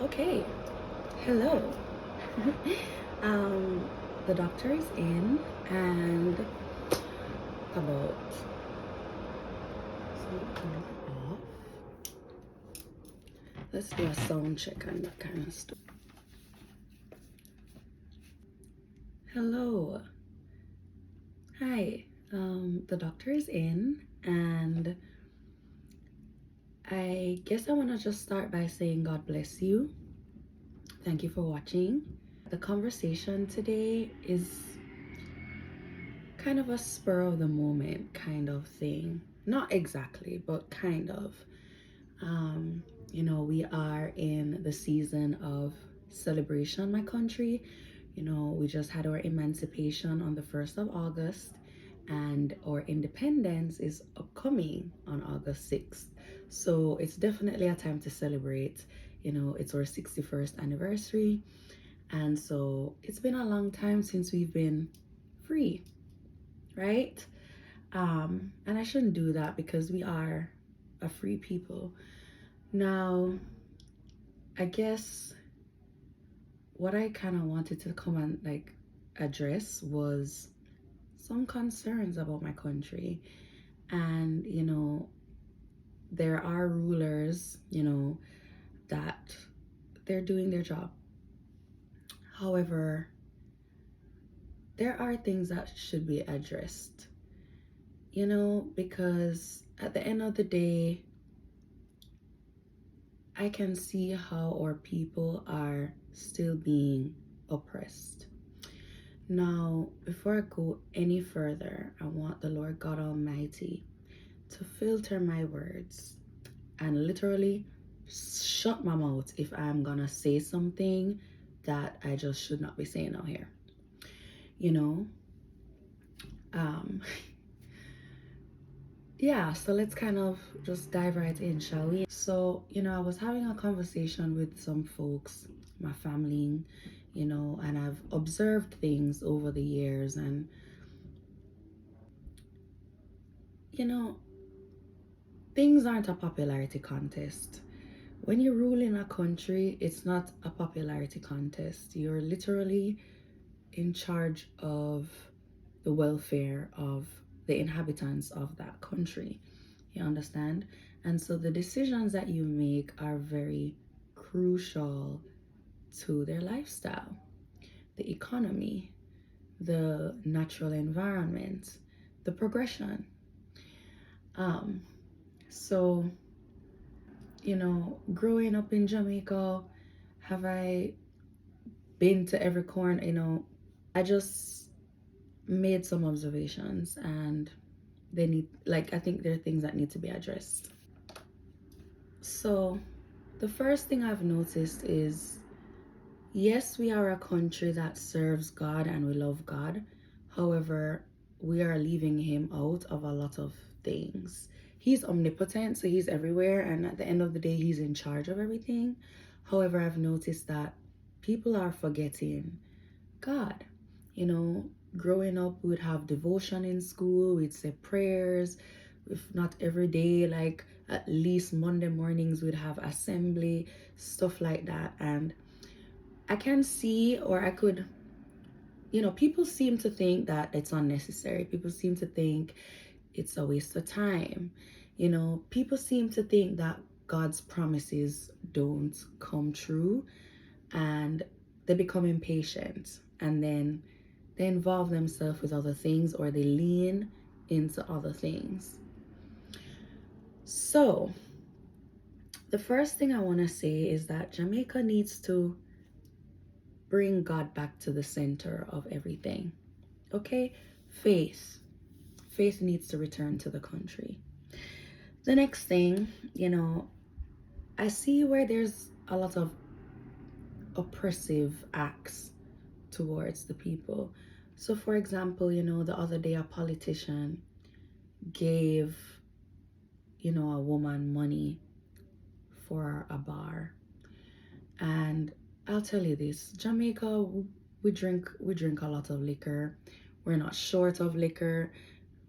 Okay, hello. The doctor is in, and about off. Let's do a sound check and that kind of stuff. Hello. Hi. The doctor is in, and I guess I want to just start by saying God bless you. Thank you for watching. The conversation today is kind of a spur of the moment kind of thing. Not exactly, but kind of. We are in the season of celebration, my country. We just had our emancipation on the 1st of August, and our independence is upcoming on August 6th. So it's definitely a time to celebrate. It's our 61st anniversary. And so it's been a long time since we've been free, right? And I shouldn't do that because we are a free people. Now, I guess what I kind of wanted to come and address was some concerns about my country. And, there are rulers, that they're doing their job. However, there are things that should be addressed, because at the end of the day, I can see how our people are still being oppressed. Now, before I go any further, I want the Lord God Almighty to filter my words and literally shut my mouth if I'm gonna say something that I just should not be saying out here. Yeah, so let's kind of just dive right in, shall we? So, I was having a conversation with some folks, my family, and I've observed things over the years, and things aren't a popularity contest. When you rule in a country, it's not a popularity contest. You're literally in charge of the welfare of the inhabitants of that country. You understand? And so the decisions that you make are very crucial to their lifestyle, the economy, the natural environment, the progression. So, growing up in Jamaica, have I been to every corner? I just made some observations, and I think there are things that need to be addressed. So the first thing I've noticed is, yes, we are a country that serves God and we love God. However, we are leaving him out of a lot of things. He's omnipotent, so he's everywhere, and at the end of the day, he's in charge of everything. However, I've noticed that people are forgetting God. Growing up, we'd have devotion in school, we'd say prayers, if not every day, like at least Monday mornings, we'd have assembly, stuff like that. And I can see, or I could, people seem to think that it's unnecessary. People seem to think it's a waste of time. People seem to think that God's promises don't come true, and they become impatient, and then they involve themselves with other things, or they lean into other things. So the first thing I want to say is that Jamaica needs to bring God back to the center of everything. Okay? Faith needs to return to the country. The next thing, I see where there's a lot of oppressive acts towards the people. So for example, the other day a politician gave, a woman money for a bar. And I'll tell you this, Jamaica, we drink a lot of liquor. We're not short of liquor.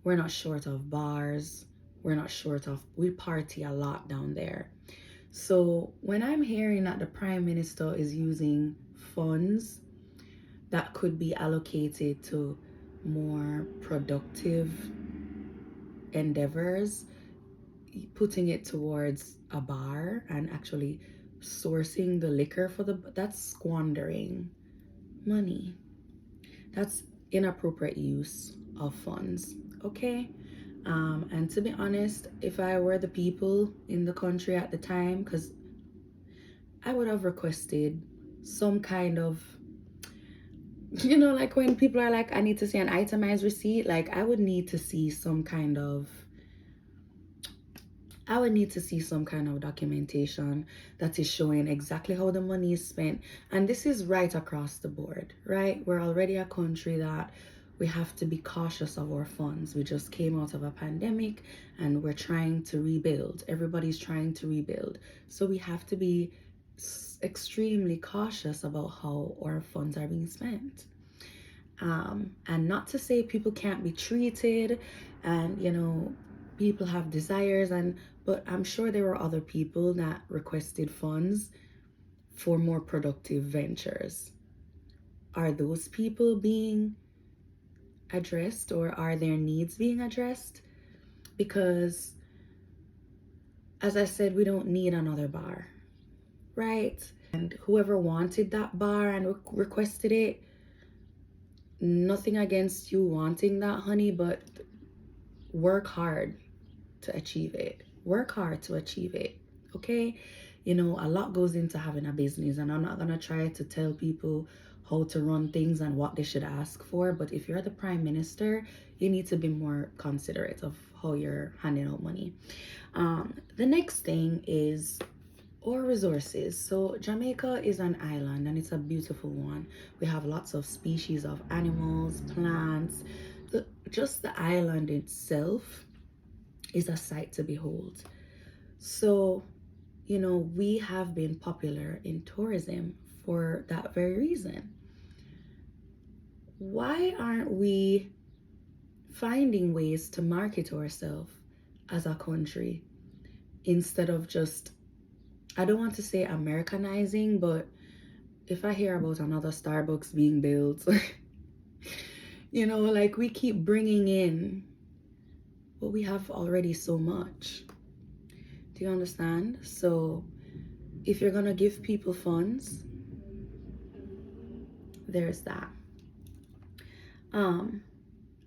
We're not short of bars. we're not short of. We party a lot down there. So when I'm hearing that the Prime Minister is using funds that could be allocated to more productive endeavors, putting it towards a bar and actually sourcing the liquor for that's squandering money. That's inappropriate use of funds, okay? And to be honest, if I were the people in the country at the time, because I would have requested some kind of, like when people are like, I need to see an itemized receipt, like I would need to see some kind of documentation that is showing exactly how the money is spent. And this is right across the board, right? We're already a country that we have to be cautious of our funds. We just came out of a pandemic and we're trying to rebuild. Everybody's trying to rebuild. So we have to be extremely cautious about how our funds are being spent. And not to say people can't be treated and, people have desires, but I'm sure there were other people that requested funds for more productive ventures. Are those people being addressed, or are their needs being addressed? Because, as I said, we don't need another bar, right? And whoever wanted that bar and requested it, nothing against you wanting that, honey, but work hard to achieve it. Work hard to achieve it, okay? A lot goes into having a business, and I'm not gonna try to tell people how to run things and what they should ask for, but if you're the Prime Minister, you need to be more considerate of how you're handing out money. The next thing is our resources. So Jamaica is an island and it's a beautiful one. We have lots of species of animals, plants. Just the island itself is a sight to behold. So, we have been popular in tourism for that very reason. Why aren't we finding ways to market ourselves as a country instead of just, I don't want to say Americanizing, but if I hear about another Starbucks being built, like we keep bringing in, but we have already so much. Do you understand? So if you're gonna give people funds, there's that.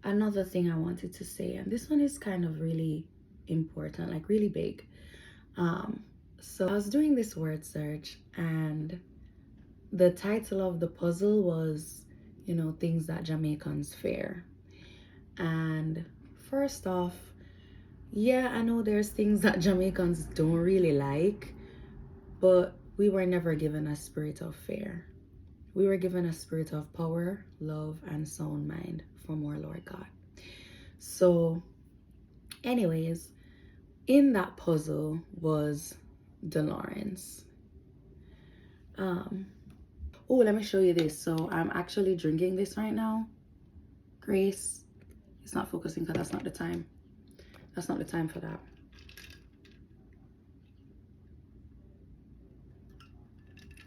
Another thing I wanted to say, and this one is kind of really important, like really big. So I was doing this word search and the title of the puzzle was, things that Jamaicans fear. And first off, yeah, I know there's things that Jamaicans don't really like, but we were never given a spirit of fear. We were given a spirit of power, love, and sound mind from our Lord God. So, anyways, in that puzzle was DeLawrence. Oh, let me show you this. So I'm actually drinking this right now. Grace, it's not focusing because that's not the time. That's not the time for that.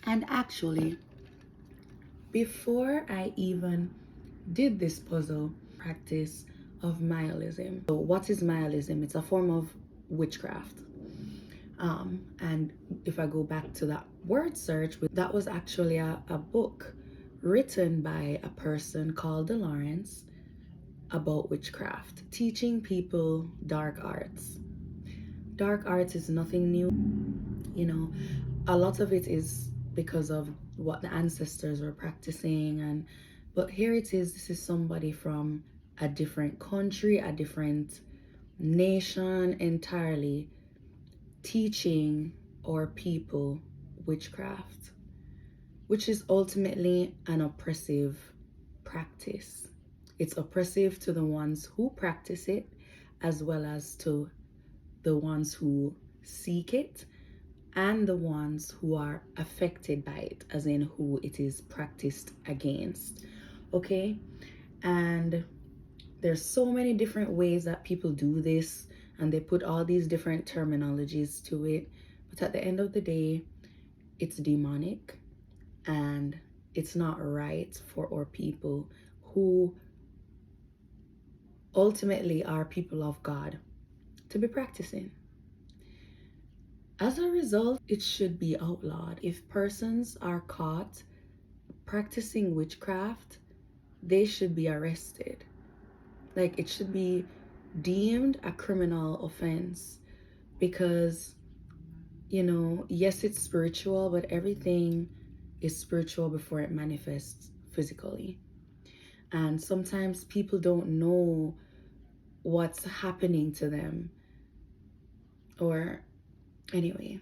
And actually, before I even did this puzzle, practice of Maoism. So what is Maoism? It's a form of witchcraft. And if I go back to that word search, that was actually a book written by a person called DeLawrence about witchcraft, teaching people dark arts. Dark arts is nothing new. A lot of it is because of what the ancestors were practicing, but here it is, this is somebody from a different country, a different nation entirely, teaching our people witchcraft, which is ultimately an oppressive practice. It's oppressive to the ones who practice it, as well as to the ones who seek it, and the ones who are affected by it, as in who it is practiced against. Okay? And there's so many different ways that people do this, and they put all these different terminologies to it. But at the end of the day, it's demonic, and it's not right for our people who ultimately are people of God to be practicing. As a result, it should be outlawed. If persons are caught practicing witchcraft, they should be arrested. Like, it should be deemed a criminal offense, because, you know, yes, it's spiritual, but everything is spiritual before it manifests physically. And sometimes people don't know what's happening to them. Or, anyway,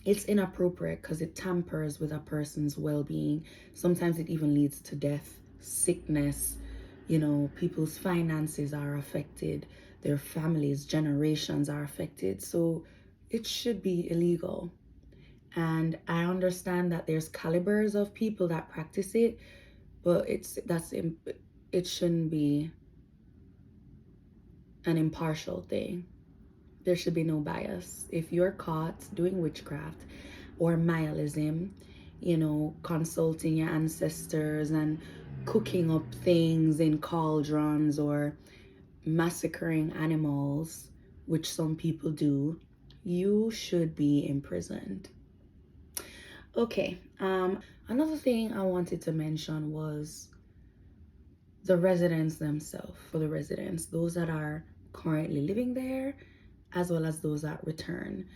it's inappropriate because it tampers with a person's well-being. Sometimes it even leads to death, sickness. You know, people's finances are affected, their families, generations are affected. So it should be illegal. And I understand that there's calibers of people that practice it, but it shouldn't be an impartial thing. There should be no bias. If you're caught doing witchcraft or nihilism, you know, consulting your ancestors and cooking up things in cauldrons or massacring animals, which some people do, you should be imprisoned. Okay, another thing I wanted to mention was the residents themselves. For the residents, those that are currently living there, as well as those that return.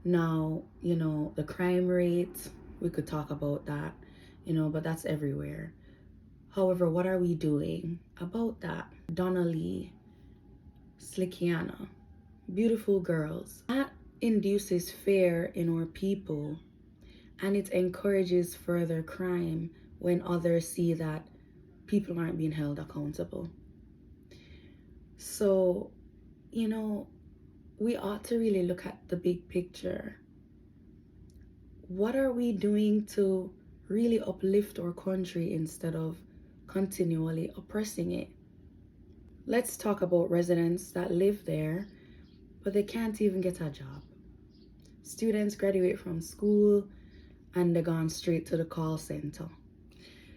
Now, you know, the crime rate, we could talk about that, you know, but that's everywhere. However, what are we doing about that? Donnelly, Slickiana, beautiful girls. That induces fear in our people, and it encourages further crime when others see that people aren't being held accountable. So, you know, we ought to really look at the big picture. What are we doing to really uplift our country instead of continually oppressing it? Let's talk about residents that live there, but they can't even get a job. Students graduate from school and they're gone straight to the call center.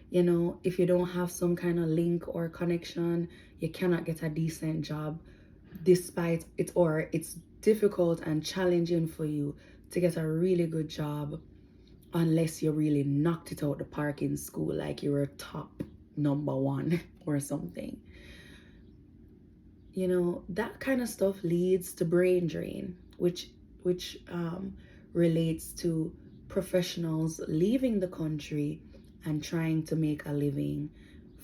You know, if you don't have some kind of link or connection, you cannot get a decent job, despite it, or it's difficult and challenging for you to get a really good job unless you really knocked it out the park in school, like you were top number one or something. You know, that kind of stuff leads to brain drain, which relates to professionals leaving the country and trying to make a living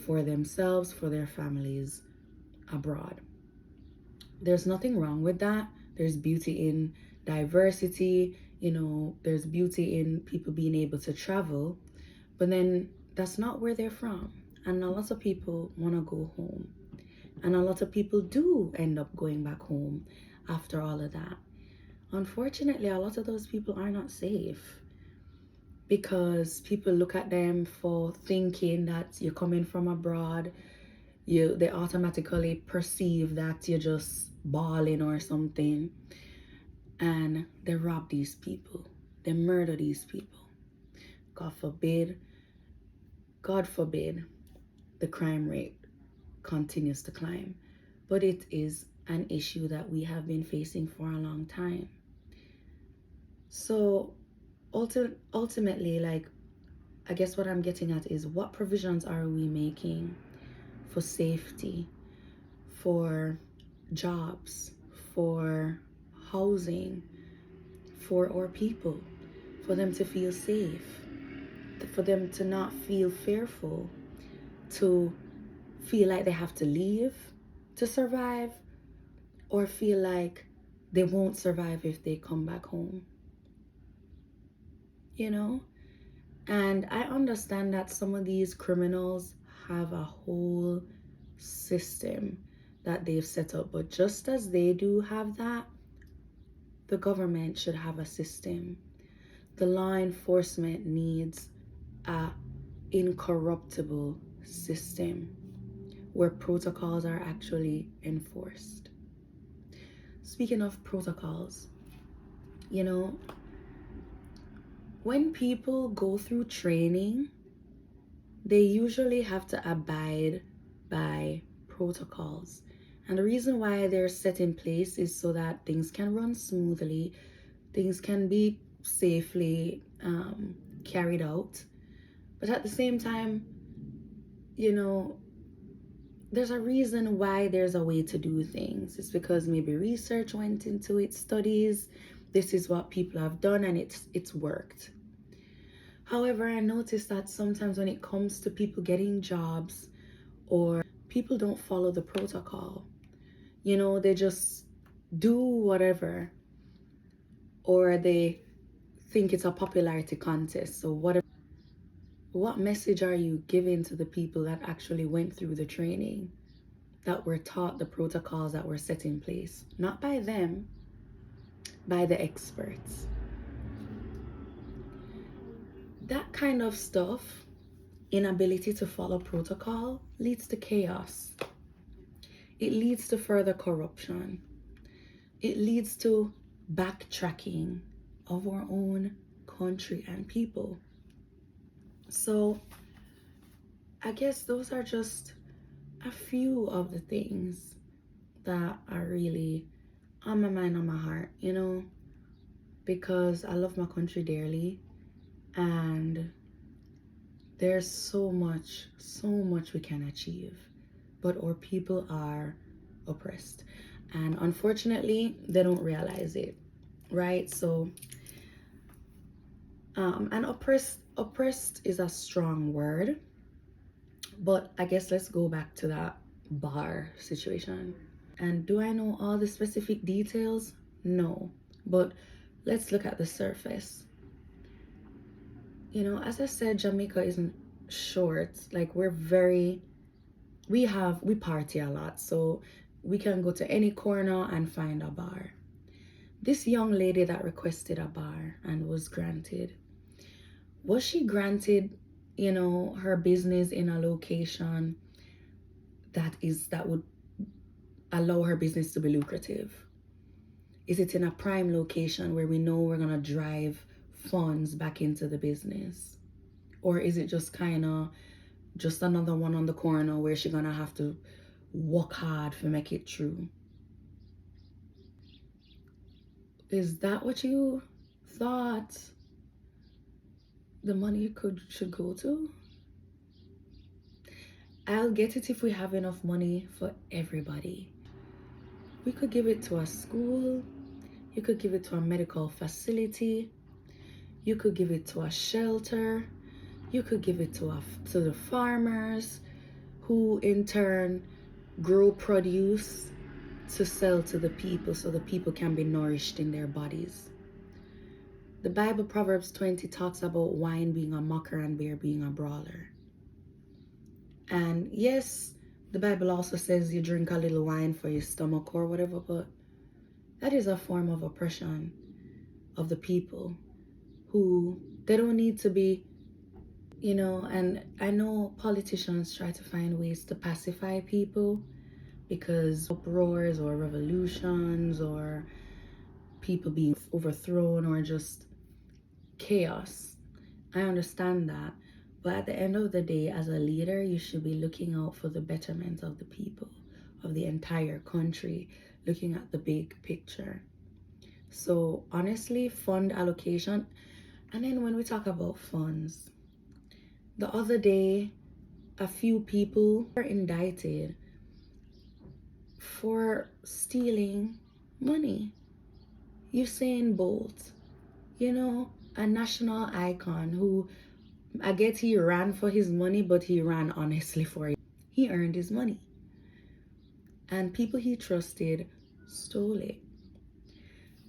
for themselves, for their families abroad. There's nothing wrong with that. There's beauty in diversity, you know, there's beauty in people being able to travel, but then that's not where they're from. And a lot of people want to go home. And a lot of people do end up going back home after all of that. Unfortunately, a lot of those people are not safe, because people look at them for thinking that you're coming from abroad. They automatically perceive that you're just balling or something, and they rob these people, they murder these people. God forbid the crime rate continues to climb, but it is an issue that we have been facing for a long time. So ultimately, like, I guess what I'm getting at is, what provisions are we making for safety, for jobs, for housing, for our people, for them to feel safe, for them to not feel fearful, to feel like they have to leave to survive, or feel like they won't survive if they come back home, you know? And I understand that some of these criminals have a whole system that they've set up, but just as they do have that, the government should have a system. The law enforcement needs a incorruptible system where protocols are actually enforced. speaking of protocols, you know, when people go through training, they usually have to abide by protocols. And the reason why they're set in place is so that things can run smoothly, things can be safely carried out. But at the same time, you know, there's a reason why there's a way to do things. It's because maybe research went into it, studies. This is what people have done, and it's worked. However, I noticed that sometimes when it comes to people getting jobs, or people don't follow the protocol, you know, they just do whatever, or they think it's a popularity contest. So whatever. What message are you giving to the people that actually went through the training, that were taught the protocols that were set in place? Not by them, by the experts. That kind of stuff, inability to follow protocol, leads to chaos. It leads to further corruption. It leads to backtracking of our own country and people. So I guess those are just a few of the things that are really on my mind, on my heart, you know, because I love my country dearly, and there's so much we can achieve, but our people are oppressed, and unfortunately they don't realize it, right? So and oppressed is a strong word, but I guess let's go back to that bar situation. And do I know all the specific details? No, but let's look at the surface. You know, as I said, Jamaica isn't short. Like, we party a lot, so we can go to any corner and find a bar. This young lady that requested a bar and was granted, was she granted, you know, her business in a location that would allow her business to be lucrative? Is it in a prime location where we know we're gonna drive funds back into the business? Or is it just kind of just another one on the corner where she's gonna have to work hard to make it through? Is that what you thought the money should go to? I'll get it if we have enough money for everybody. We could give it to a school, you could give it to a medical facility, you could give it to a shelter, you could give it to the farmers, who in turn grow produce to sell to the people so the people can be nourished in their bodies. The Bible, Proverbs 20, talks about wine being a mocker and beer being a brawler. And yes, the Bible also says you drink a little wine for your stomach or whatever, but that is a form of oppression of the people, who they don't need to be, you know. And I know politicians try to find ways to pacify people, because uproars or revolutions or people being overthrown or just chaos. I understand that. But at the end of the day, as a leader, you should be looking out for the betterment of the people, of the entire country, looking at the big picture. So honestly, fund allocation. And then when we talk about funds, the other day, a few people were indicted for stealing money. Usain Bolt, you know, a national icon who, I guess he ran for his money, but he ran honestly for it. He earned his money. And people he trusted stole it.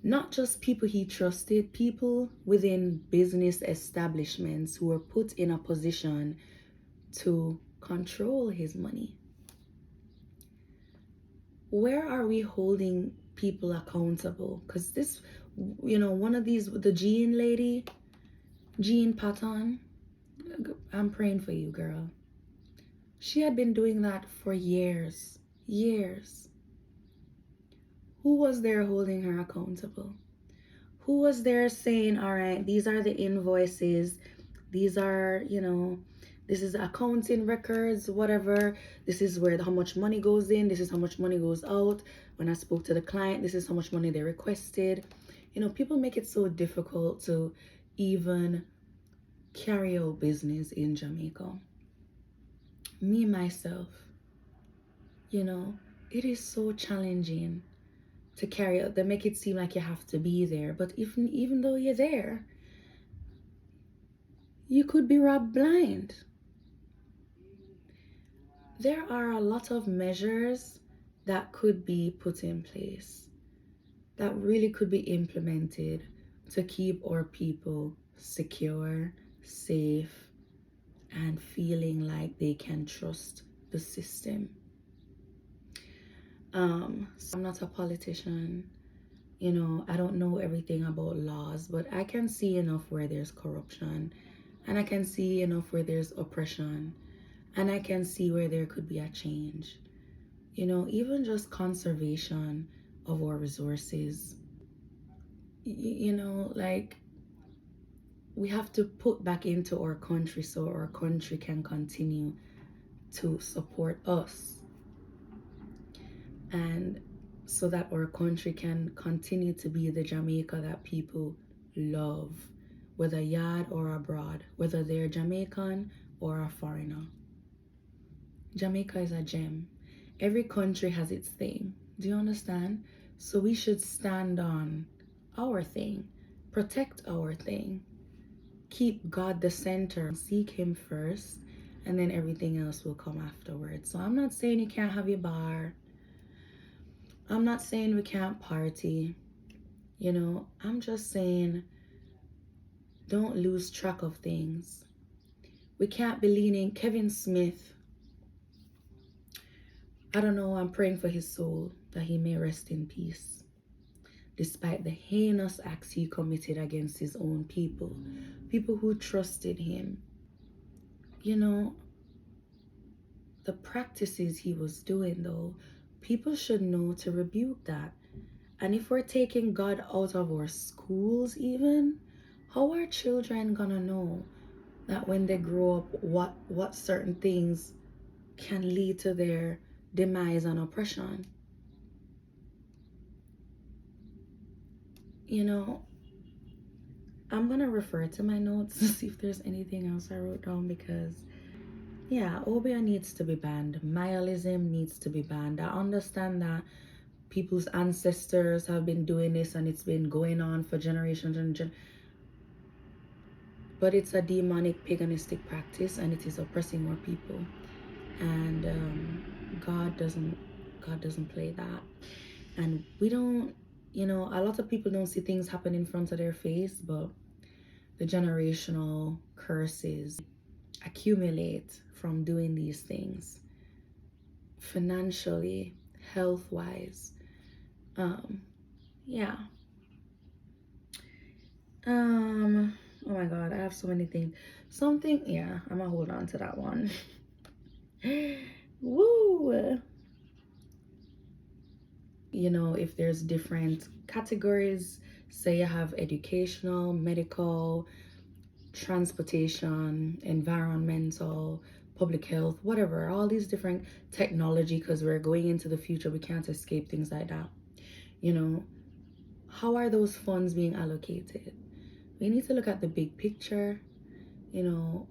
Not just people he trusted, people within business establishments who were put in a position to control his money. Where are we holding people accountable? Because this, you know, one of these, the Jean lady, Jean Patton, I'm praying for you, girl. She had been doing that for years. Who was there holding her accountable? Who was there saying, all right, these are the invoices, these are, this is accounting records, whatever, this is where how much money goes in, this is how much money goes out. When I spoke to the client, this is how much money they requested. People make it so difficult to even carry out business in Jamaica. Me, myself, it is so challenging to carry out. They make it seem like you have to be there. But even though you're there, you could be robbed blind. There are a lot of measures that could be put in place, that really could be implemented to keep our people secure, safe, and feeling like they can trust the system. So I'm not a politician. I don't know everything about laws, but I can see enough where there's corruption, and I can see enough where there's oppression, and I can see where there could be a change. Even just conservation of our resources. Like, we have to put back into our country so our country can continue to support us, and so that our country can continue to be the Jamaica that people love, whether yard or abroad, whether they're Jamaican or a foreigner. Jamaica is a gem. Every country has its thing. Do you understand? So we should stand on our thing, protect our thing, keep God the center, seek Him first, and then everything else will come afterwards. So I'm not saying you can't have your bar. I'm not saying we can't party. I'm just saying don't lose track of things. We can't be leaning. Kevin Smith, I don't know, I'm praying for his soul, that he may rest in peace, despite the heinous acts he committed against his own people who trusted him. The practices he was doing, though, people should know to rebuke that. And if we're taking God out of our schools even, how are children gonna know that when they grow up what certain things can lead to their demise and oppression? I'm gonna refer to my notes to see if there's anything else I wrote down, because obeah needs to be banned. Nihilism needs to be banned. I understand that people's ancestors have been doing this and it's been going on for generations and but it's a demonic paganistic practice, and it is oppressing more people, and God doesn't play that. And we don't, a lot of people don't see things happen in front of their face, but the generational curses accumulate from doing these things, financially, health-wise. Oh my God, I have so many things. I'm gonna hold on to that one. Woo! If there's different categories, say you have educational, medical, transportation, environmental, public health, whatever, all these different technology, because we're going into the future, we can't escape things like that. How are those funds being allocated? We need to look at the big picture, and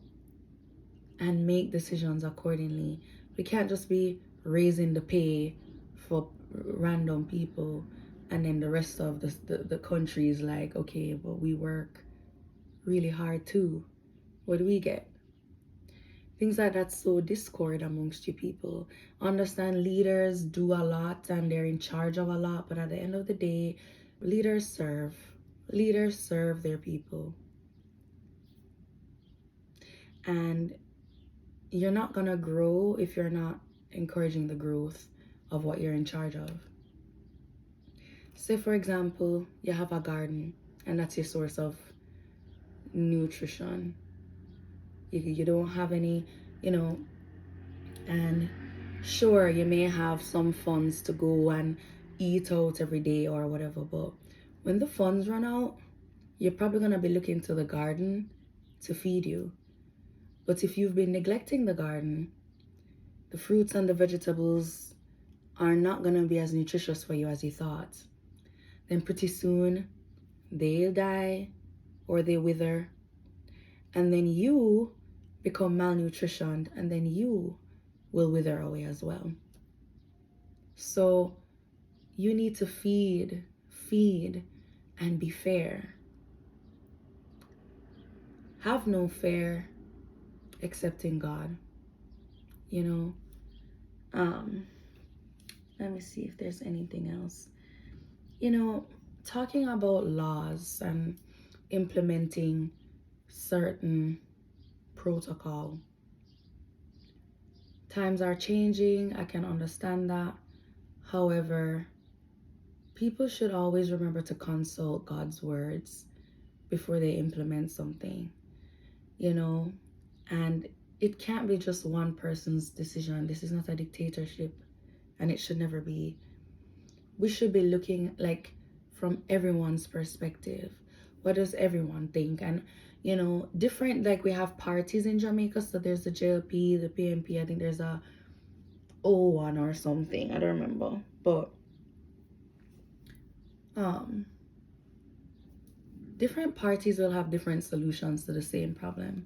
make decisions accordingly. We can't just be raising the pay for random people, and then the rest of the country is like, okay, but we work really hard too. What do we get? Things like that sow discord amongst you people. Understand, leaders do a lot and they're in charge of a lot, but at the end of the day, leaders serve their people. And you're not gonna grow if you're not encouraging the growth of what you're in charge of. Say, for example, you have a garden and that's your source of nutrition. You don't have any, and sure, you may have some funds to go and eat out every day or whatever. But when the funds run out, you're probably going to be looking to the garden to feed you. But if you've been neglecting the garden, the fruits and the vegetables are not going to be as nutritious for you as you thought. Then pretty soon, they'll die or they wither. And then you become malnutritioned, and then you will wither away as well. So you need to feed, and be fair. Have no fear except in God. You know, let me see if there's anything else. You know, talking about laws and implementing certain protocol. Times are changing, I can understand that. However, people should always remember to consult God's words before they implement something, you know, and it can't be just one person's decision. This is not a dictatorship, and it should never be. We should be looking like from everyone's perspective. What does everyone think? And you know, different, like we have parties in Jamaica, so there's the JLP, the PNP, I think there's a O1 or something, I don't remember, but different parties will have different solutions to the same problem.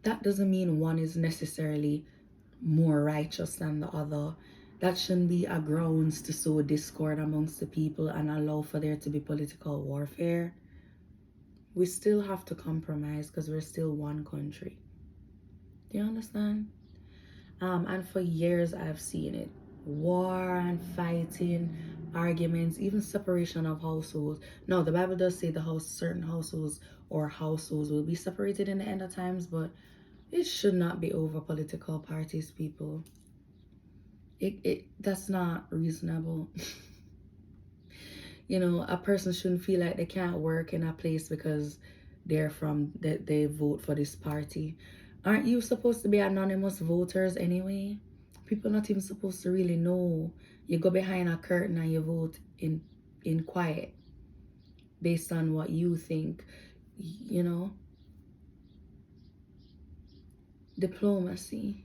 That doesn't mean one is necessarily more righteous than the other. That shouldn't be a grounds to sow discord amongst the people and allow for there to be political warfare. We still have to compromise because we're still one country. Do you understand? And for years I've seen it. War and fighting, arguments, even separation of households. No, the Bible does say certain households or households will be separated in the end of times, but it should not be over political parties, people. That's not reasonable. You know, a person shouldn't feel like they can't work in a place because they vote for this party. Aren't you supposed to be anonymous voters anyway? People not even supposed to really know. You go behind a curtain and you vote in quiet based on what you think, you know. Diplomacy.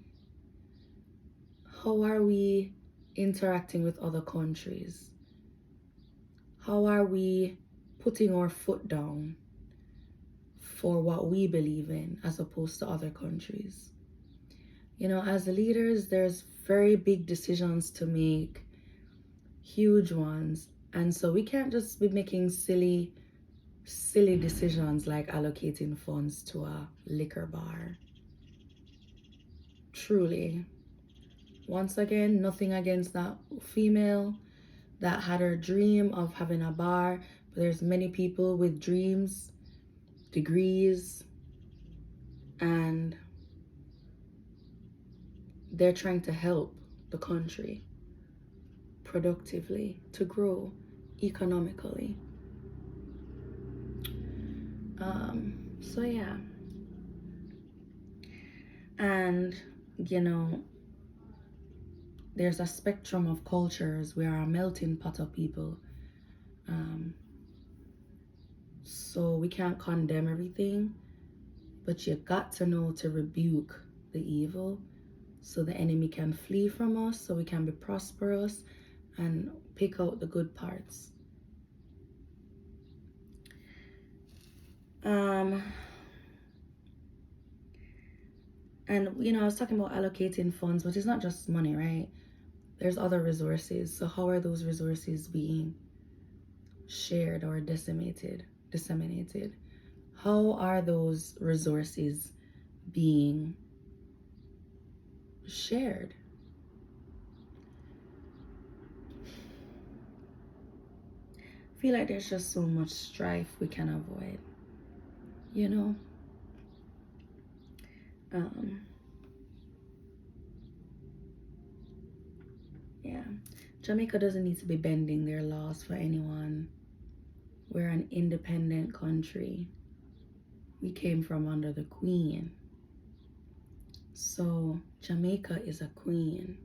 How are we interacting with other countries? How are we putting our foot down for what we believe in as opposed to other countries? You know, as leaders, there's very big decisions to make, huge ones. And so we can't just be making silly decisions like allocating funds to a liquor bar. Truly. Once again, nothing against that female that had her dream of having a bar. But there's many people with dreams, degrees, and they're trying to help the country productively to grow economically. So yeah. And you know, there's a spectrum of cultures. We are a melting pot of people. So we can't condemn everything, but you got to know to rebuke the evil so the enemy can flee from us, so we can be prosperous and pick out the good parts. And you know, I was talking about allocating funds, but it's not just money, right? There's other resources. So how are those resources being shared or disseminated? How are those resources being shared? I feel like there's just so much strife we can avoid, you know? Yeah. Jamaica doesn't need to be bending their laws for anyone. We're an independent country. We came from under the Queen. So Jamaica is a queen.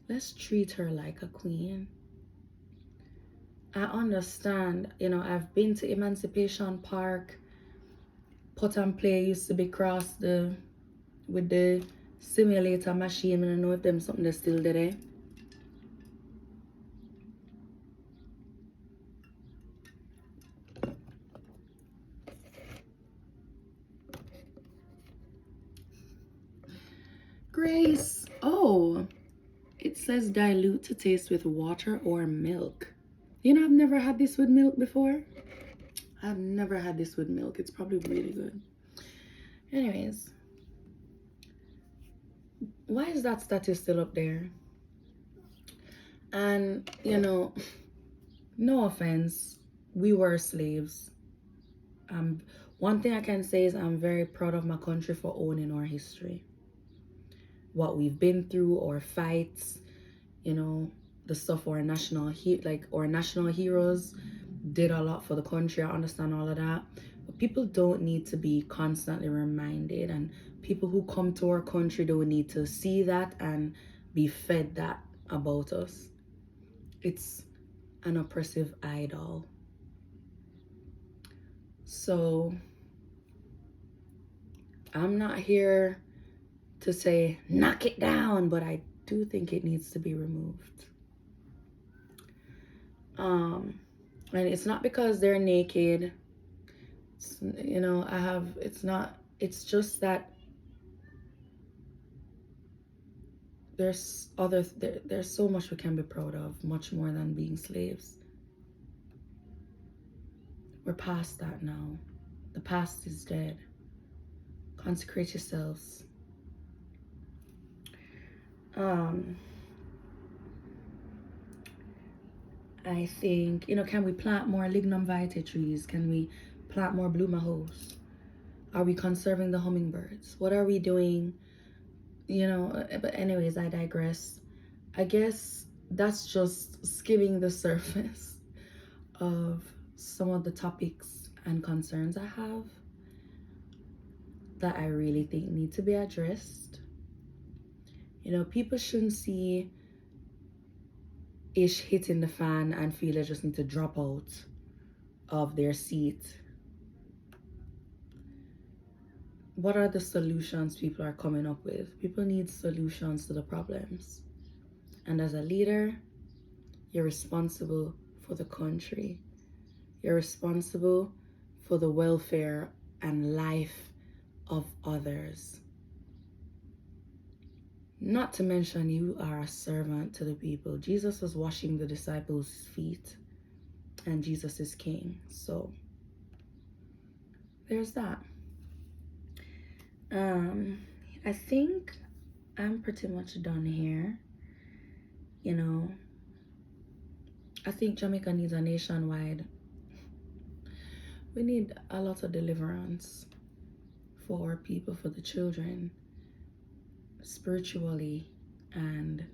let's treat her like a queen. I understand, you know, I've been to Emancipation Park. Pot and play used to be crossed with the simulator machine. I don't know if them something that's still there. Grace. Oh, it says dilute to taste with water or milk. You know, I've never had this with milk before. I've never had this with milk. It's probably really good. Anyways, why is that statue still up there? And, you know, no offense, we were slaves. One thing I can say is I'm very proud of my country for owning our history. What we've been through, our fights, you know, the stuff our national heroes did a lot for the country. I understand all of that. But people don't need to be constantly reminded, and people who come to our country don't need to see that and be fed that about us. It's an oppressive idol. So I'm not here to say knock it down, but I do think it needs to be removed. And it's not because they're naked. You know, it's just that there's so much we can be proud of, much more than being slaves. We're past that now. The past is dead. Consecrate yourselves. I think, you know, can we plant more lignum vitae trees? Can we plant more blumahos? Are we conserving the hummingbirds? What are we doing? You know, but anyways, I digress. I guess that's just skimming the surface of some of the topics and concerns I have that I really think need to be addressed. You know, people shouldn't see ish hitting the fan and feel they just need to drop out of their seat. What are the solutions people are coming up with? People need solutions to the problems. And as a leader, you're responsible for the country. You're responsible for the welfare and life of others. Not to mention, you are a servant to the people. Jesus was washing the disciples' feet, and Jesus is king. So there's that. I think I'm pretty much done here. You know, I think Jamaica needs a nationwide. We need a lot of deliverance for our people, for the children, spiritually and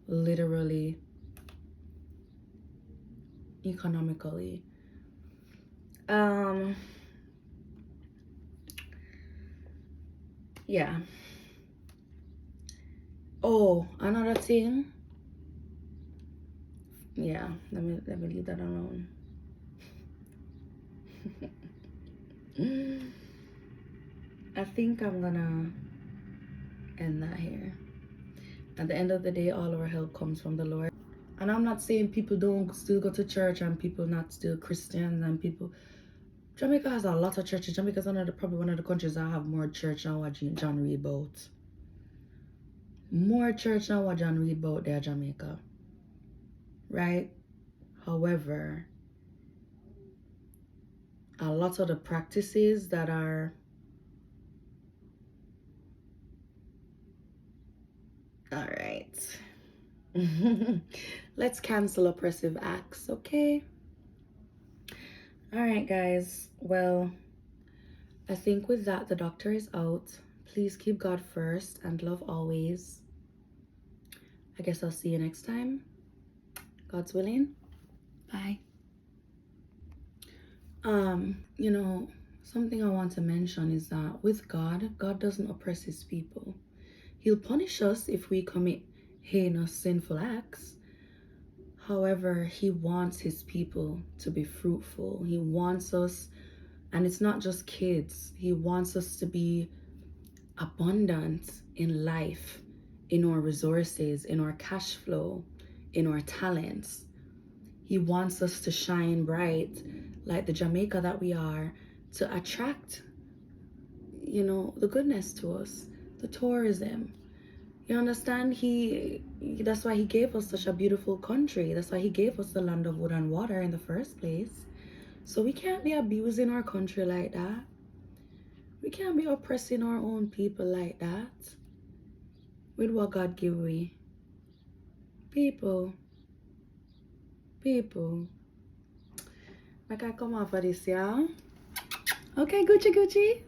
literally, economically. Yeah. Oh, another thing. Yeah, let me leave that alone. I think I'm gonna end that here. At the end of the day, all our help comes from the Lord. And I'm not saying people don't still go to church and people not still Christians and people. Jamaica has a lot of churches. Jamaica is probably one of the countries that have more church than what John read about. More church than what John read about there, Jamaica. Right? However, a lot of the practices that are all right. Let's cancel oppressive acts, okay? All right, guys. Well, I think with that, the doctor is out. Please keep God first and love always. I guess I'll see you next time. God's willing. Bye. You know, something I want to mention is that with God, God doesn't oppress his people. He'll punish us if we commit heinous sinful acts. However, he wants his people to be fruitful. He wants us, and it's not just kids, he wants us to be abundant in life, in our resources, in our cash flow, in our talents. He wants us to shine bright like the Jamaica that we are, to attract, the goodness to us, the tourism. You understand? That's why he gave us such a beautiful country. That's why he gave us the land of wood and water in the first place. So we can't be abusing our country like that. We can't be oppressing our own people like that. With what God give we. People. Like I come off of this, yeah? Okay, Gucci.